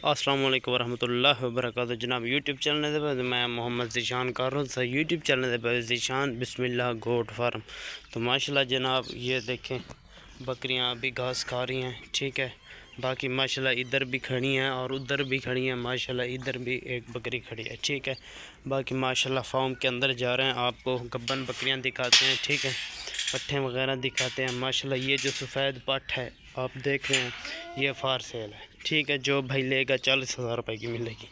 السلام علیکم ورحمۃ اللہ وبرکاتہ جناب یوٹیوب چینل دے میں محمد ذیشان کر رہا ہوں یوٹیوب چینل دے ذیشان بسم اللہ گوٹ فارم۔ تو ماشاءاللہ جناب یہ دیکھیں بکریاں ابھی گھاس کھا رہی ہیں، ٹھیک ہے۔ باقی ماشاءاللہ ادھر بھی کھڑی ہیں اور ادھر بھی کھڑی ہیں، ماشاءاللہ ادھر بھی ایک بکری کھڑی ہے، ٹھیک ہے۔ باقی ماشاءاللہ فارم کے اندر جا رہے ہیں، آپ کو گبن بکریاں دکھاتے ہیں، ٹھیک ہے، پٹھے وغیرہ دکھاتے ہیں۔ ماشاءاللہ یہ جو سفید پٹ ہے آپ دیکھ رہے ہیں یہ فار سیل ہے، ٹھیک ہے۔ جو بھائی لے گا 40,000 روپے کی ملے گی،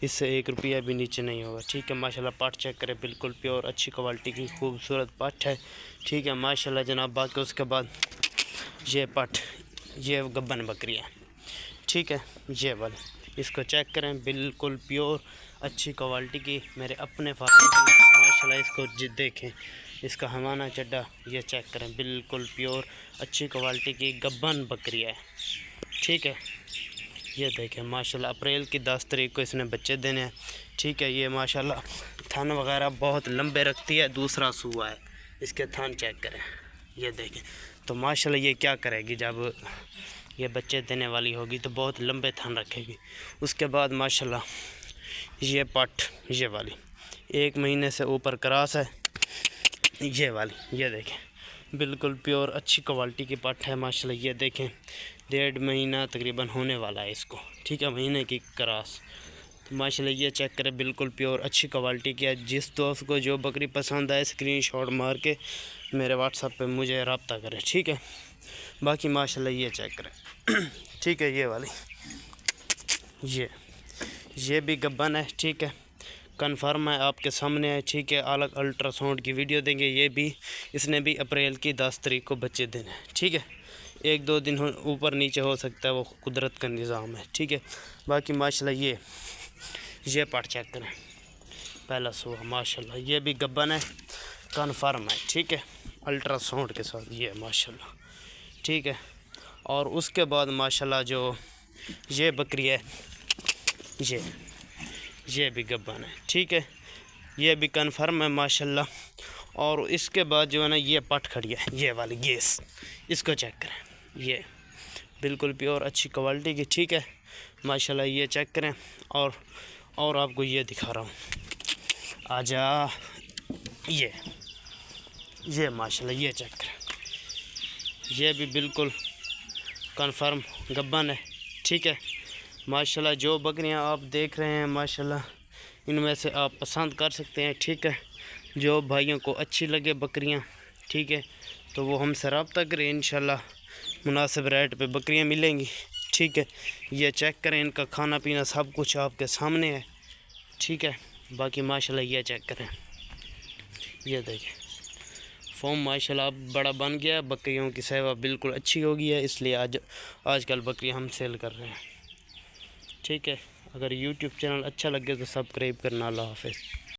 اس سے 1 روپیہ بھی نیچے نہیں ہوگا، ٹھیک ہے۔ ماشاءاللہ پٹ چیک کرے، بالکل پیور اچھی کوالٹی کی خوبصورت پٹ ہے، ٹھیک ہے ماشاءاللہ جناب۔ باقی اس کے بعد یہ پٹ یہ گبن بکری ہے، ٹھیک ہے، یہ والی اس کو چیک کریں، بالکل پیور اچھی کوالٹی کی میرے اپنے فارم کی ماشاءاللہ۔ اس کو دیکھیں، اس کا ہمانہ چڈا یہ چیک کریں، بالکل پیور اچھی کوالٹی کی گبن بکری ہے، ٹھیک ہے۔ یہ دیکھیں ماشاءاللہ اپریل کی 10 تاریخ کو اس نے بچے دینے ہیں، ٹھیک ہے۔ یہ ماشاءاللہ تھن وغیرہ بہت لمبے رکھتی ہے، دوسرا سوا ہے، اس کے تھن چیک کریں، یہ دیکھیں۔ تو ماشاءاللہ یہ کیا کرے گی جب یہ بچے دینے والی ہوگی تو بہت لمبے تھن رکھے گی۔ اس کے بعد ماشاءاللہ یہ پٹ یہ والی 1 مہینے سے اوپر کراس ہے، یہ والی یہ دیکھیں بالکل پیور اچھی کوالٹی کی پٹ ہے ماشاءاللہ۔ یہ دیکھیں 1.5 مہینہ تقریباً ہونے والا ہے اس کو، ٹھیک ہے، مہینے کی کراس۔ تو ماشاءاللہ یہ چیک کرے، بالکل پیور اچھی کوالٹی کی ہے۔ جس دوست کو جو بکری پسند آئے اسکرین شاٹ مار کے میرے واٹس ایپ پہ مجھے رابطہ کرے، ٹھیک ہے۔ باقی ماشاءاللہ یہ چیک کرے، ٹھیک ہے۔ یہ والی یہ بھی گبن ہے، ٹھیک ہے، کنفرم ہے، آپ کے سامنے ہے، ٹھیک ہے۔ الگ الٹرا ساؤنڈ کی ویڈیو دیں گے، یہ بھی اس نے بھی اپریل کی 10 تاریخ کو بچے دینے ہیں، ٹھیک ہے۔ 1-2 دن اوپر نیچے ہو سکتا ہے، وہ قدرت کا نظام ہے، ٹھیک ہے۔ باقی ماشاءاللہ یہ پٹ چیک کریں، پہلا سوا ماشاءاللہ یہ بھی گبن ہے، کنفرم ہے، ٹھیک ہے، الٹرا ساؤنڈ کے ساتھ یہ ماشاءاللہ، ٹھیک ہے۔ اور اس کے بعد ماشاءاللہ جو یہ بکری ہے یہ بھی گبن ہے، ٹھیک ہے، یہ بھی کنفرم ہے ماشاءاللہ۔ اور اس کے بعد جو ہے نا یہ پٹ کھڑی ہے، یہ والی گیس، اس کو چیک کریں، یہ بالکل پیور اچھی کوالٹی کی، ٹھیک ہے ماشاءاللہ۔ یہ چیک کریں اور آپ کو یہ دکھا رہا ہوں، آجا یہ ماشاءاللہ یہ چیک کریں، یہ بھی بالکل کنفرم گبن ہے، ٹھیک ہے ماشاءاللہ۔ جو بکریاں آپ دیکھ رہے ہیں ماشاءاللہ ان میں سے آپ پسند کر سکتے ہیں، ٹھیک ہے۔ جو بھائیوں کو اچھی لگے بکریاں، ٹھیک ہے، تو وہ ہم سے رابطہ کریں، انشاءاللہ مناسب ریٹ پہ بکریاں ملیں گی، ٹھیک ہے۔ یہ چیک کریں، ان کا کھانا پینا سب کچھ آپ کے سامنے ہے، ٹھیک ہے۔ باقی ماشاءاللہ یہ چیک کریں، یہ دیکھیں فارم ماشاءاللہ اب بڑا بن گیا، بکریوں کی سیوا بالکل اچھی ہو گئی ہے، اس لیے آج کل بکریاں ہم سیل کر رہے ہیں، ٹھیک ہے۔ اگر یوٹیوب چینل اچھا لگے تو سبسکرائب کرنا۔ اللہ حافظ۔